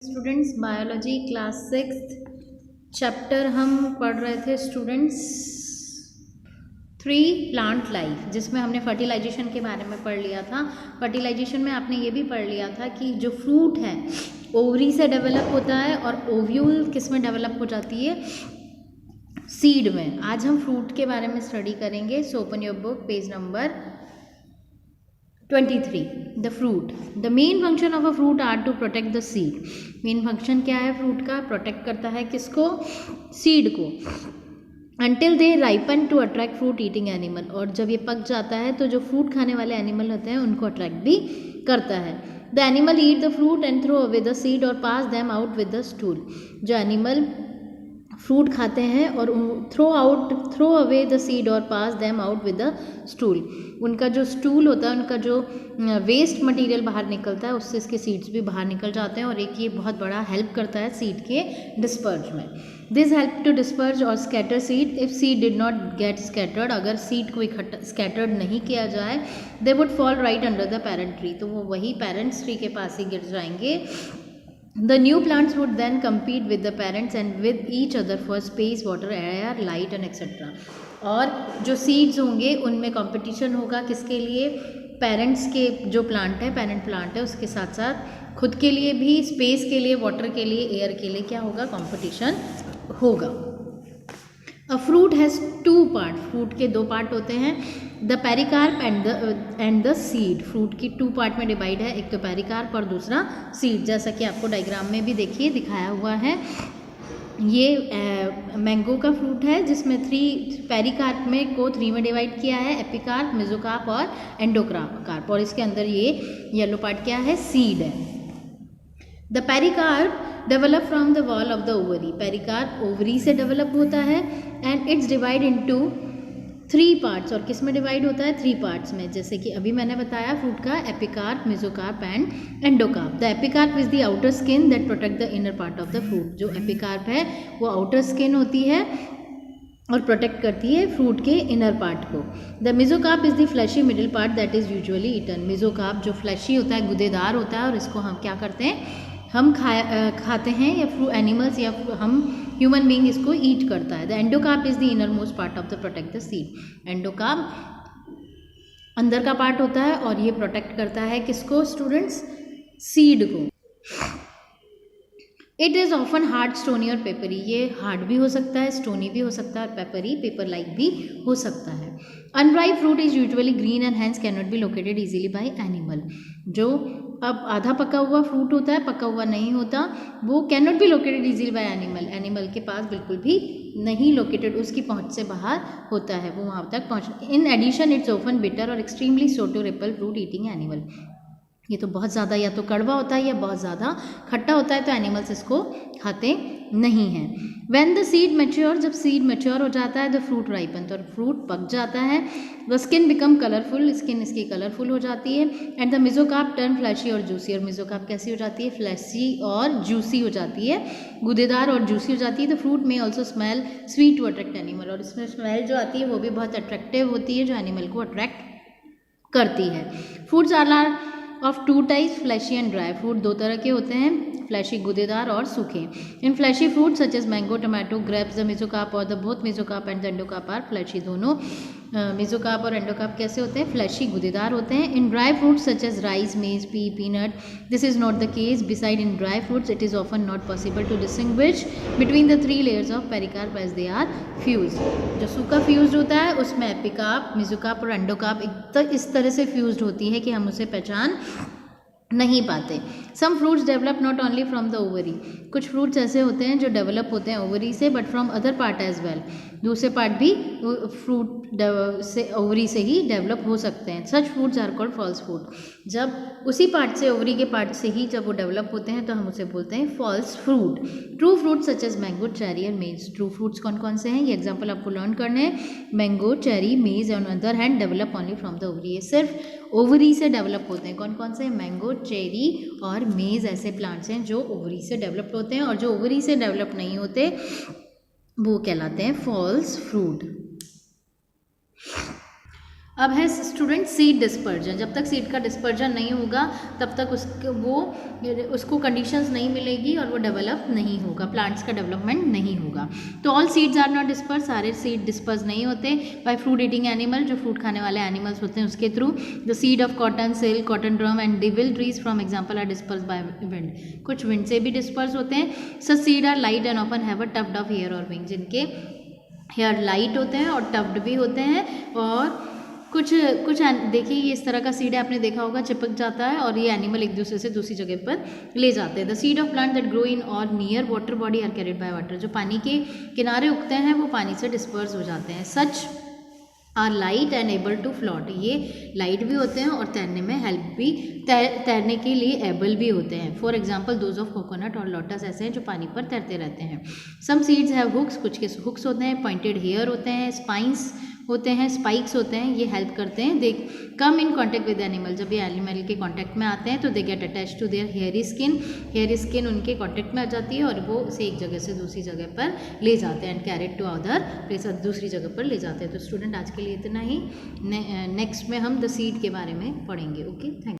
Students biology class 6 chapter हम पढ़ रहे थे स्टूडेंट्स 3 प्लांट लाइफ, जिसमें हमने फर्टिलाइजेशन के बारे में पढ़ लिया था। फर्टिलाइजेशन में आपने ये भी पढ़ लिया था कि जो फ्रूट है ओवरी से डेवलप होता है और ओव्यूल किस में डेवलप हो जाती है, सीड में। आज हम फ्रूट के बारे में स्टडी करेंगे। So open your book, page number 23. The fruit, the main function of a fruit are to protect the seed. Main function क्या है फ्रूट का? प्रोटेक्ट करता है किसको? सीड को। Until they ripen to attract fruit eating animal, और जब ये पक जाता है तो जो फ्रूट खाने वाले एनिमल होते हैं उनको अट्रैक्ट भी करता है। The animal eat the fruit and throw away the seed और pass them out with the stool. जो एनिमल फ्रूट खाते हैं और थ्रो अवे द सीड और pass them out with the stool. उनका जो स्टूल होता है, उनका जो वेस्ट मटेरियल बाहर निकलता है, उससे इसके सीड्स भी बाहर निकल जाते हैं और एक ये बहुत बड़ा हेल्प करता है सीड के डिस्पर्ज में। दिस हेल्प टू डिस्पर्ज और scatter seed if seed did not gate scattered. अगर सीड को इकट्ठा स्कैटर्ड नहीं किया जाए, they would fall right under the parent tree, तो वो वही पेरेंट्स ट्री के पास ही गिर जाएंगे। The new plants would then compete with the parents and with each other for space, water, air, light and etc. और जो seeds होंगे उनमें competition होगा किसके लिए? पेरेंट्स के जो प्लांट है, पेरेंट प्लांट है, उसके साथ साथ खुद के लिए भी, स्पेस के लिए, वाटर के लिए, एयर के लिए क्या होगा? कंपटीशन होगा। A fruit has 2 part, fruit के 2 पार्ट होते हैं। The pericarp and the seed. Fruit की 2 पार्ट में डिवाइड है, एक तो पेरिकार्प और दूसरा सीड, जैसा कि आपको डायग्राम में भी देखिए दिखाया हुआ है। ये मैंगो का फ्रूट है जिसमें 3 पेरिकार्प में को 3 में डिवाइड किया है, एपिकार्प, मेसोकार्प और एंडोकार्प, और इसके अंदर ये येलो पार्ट क्या है? सीड है। The pericarp develop from the wall of the ovary. Pericarp ovary से डेवलप होता है and it's divide into 3 parts. और किस में डिवाइड होता है? 3 पार्ट्स में, जैसे कि अभी मैंने बताया फ्रूट का epicarp, mesocarp and endocarp. The epicarp is the outer skin that protect the inner part of the fruit. जो एपिकार्प है वो आउटर स्किन होती है और प्रोटेक्ट करती है फ्रूट के इनर पार्ट को। The mesocarp is the fleshy middle part that is usually eaten. Mesocarp जो फ्लैशी होता है, गुदेदार होता है, और इसको हम क्या करते हैं? हम खाते हैं, या एनिमल्स या हम ह्यूमन बीइंग इसको ईट करता है। The endocarp is the inner most part of the protect the seed. Endocarp अंदर का पार्ट होता है और ये प्रोटेक्ट करता है किसको स्टूडेंट्स? सीड को। It is often hard, stony और पेपरी। ये हार्ड भी हो सकता है, स्टोनी भी हो सकता है, और पेपरी, पेपर लाइक भी हो सकता है। Unripe fruit is usually green and hence can not be located easily by animal. जो अब आधा पका हुआ फ्रूट होता है, पका हुआ नहीं होता, वो can not be located easily by animal. Animal के पास बिल्कुल भी नहीं लोकेटेड, उसकी पहुंच से बाहर होता है, वो वहाँ तक पहुँच। In addition it's often bitter और extremely sour to repel fruit eating animal. ये तो बहुत ज़्यादा या तो कड़वा होता है या बहुत ज़्यादा खट्टा होता है, तो एनिमल्स इसको खाते नहीं हैं। व्हेन द सीड मैच्योर, जब सीड मैच्योर हो जाता है, द फ्रूट राइपन, तो फ्रूट पक जाता है। The skin become colourful, skin इसकी कलरफुल हो जाती है। And the mesocarp turn fleshy और जूसी। और मेसोकार्प कैसी हो जाती है? फ्लैशी और जूसी हो जाती है, गुदेदार और जूसी हो जाती है। The fruit may also smell sweet to attract animal. और इसमें स्मेल जो आती है वो भी बहुत अट्रैक्टिव होती है, जो एनिमल को अट्रैक्ट करती है। Fruits are of 2 types, fleshy and dry. Fruit 2 तरह के होते हैं, फ्लैशी गुदेदार और सूखे। In fleshy fruit such as mango, tomato, grapes, the mesocarp और the both mesocarp and the endocarp are fleshy. दोनों मेसोकार्प और एंडोकार्प कैसे होते हैं? फ्लैशी गुदेदार होते हैं। In dry fruits such as rice, maize, pea, peanut, this is not the case. Beside in dry fruits it is often not possible to distinguish between the 3 layers of pericarp as they are fuse. जो सूखा fuse होता है उसमें epicarp, mesocarp और endocarp इस तरह से fuse होती है कि हम उसे पहचान नहीं पाते। Some fruits develop not only from the ovary. कुछ फ्रूट्स ऐसे होते हैं जो डेवलप होते हैं ओवरी से, but from other part as well. दूसरे पार्ट भी फ्रूट से ओवरी से ही डेवलप हो सकते हैं। Such fruits are called false fruit. जब उसी पार्ट से, ओवरी के पार्ट से ही जब वो डेवलप होते हैं तो हम उसे बोलते हैं false fruit. True fruit such as mango, cherry और मेज। ट्रू फ्रूट्स कौन कौन से हैं ये एग्जाम्पल आपको लर्न करने हैं। मैंगो, चेरी, मेज। On other hand develop only from the ovary. ये सिर्फ ओवरी से डेवलप होते हैं। कौन कौन से? मैंगो, चेरी और मेज ऐसे प्लांट्स हैं जो ओवरी से डेवलप होते हैं, और जो ओवरी से डेवलप नहीं होते वो कहलाते हैं फॉल्स फ्रूट। अब है स्टूडेंट सीड डिस्पर्जन। जब तक सीड का डिस्पर्जन नहीं होगा तब तक उसको कंडीशंस नहीं मिलेगी और वो डेवलप नहीं होगा, प्लांट्स का डेवलपमेंट नहीं होगा। तो all seeds are not disperse, सारे सीड डिस्पर्स नहीं होते बाय फ्रूट ईटिंग एनिमल, जो फ्रूट खाने वाले एनिमल्स होते हैं उसके थ्रू। The seed of cotton, silk, cotton drum and devil trees from example are disperse by wind, कुछ विंड से भी डिस्पर्स होते हैं। Such seed are light and often have a tuft of hair और विंग, जिनके हेयर लाइट होते हैं और टफ्ड भी होते हैं। और कुछ देखिए ये इस तरह का सीड है, आपने देखा होगा, चिपक जाता है और ये एनिमल एक दूसरे से दूसरी जगह पर ले जाते हैं। The seed of plant that grow in और near water body are carried by water, जो पानी के किनारे उगते हैं वो पानी से डिस्पर्स हो जाते हैं। Such are light and able to float, ये लाइट भी होते हैं और तैरने में हेल्प भी, तैरने के लिए एबल भी होते हैं। For example those of coconut और लोटस ऐसे हैं जो पानी पर तैरते रहते हैं। सम सीड्स हैव हुक्स, कुछ के हुक्स होते हैं, पॉइंटेड हेयर होते हैं, स्पाइंस होते हैं, स्पाइक्स होते हैं, ये हेल्प करते हैं। They come in contact with animal, जब ये एनिमल के कॉन्टैक्ट में आते हैं तो they get attach to their hairy skin उनके कॉन्टैक्ट में आ जाती है और वो उसे एक जगह से दूसरी जगह पर ले जाते हैं and carried to other place, दूसरी जगह पर ले जाते हैं। तो स्टूडेंट आज के लिए इतना ही, नेक्स्ट में हम द सीड के बारे में पढ़ेंगे। Okay, thank you.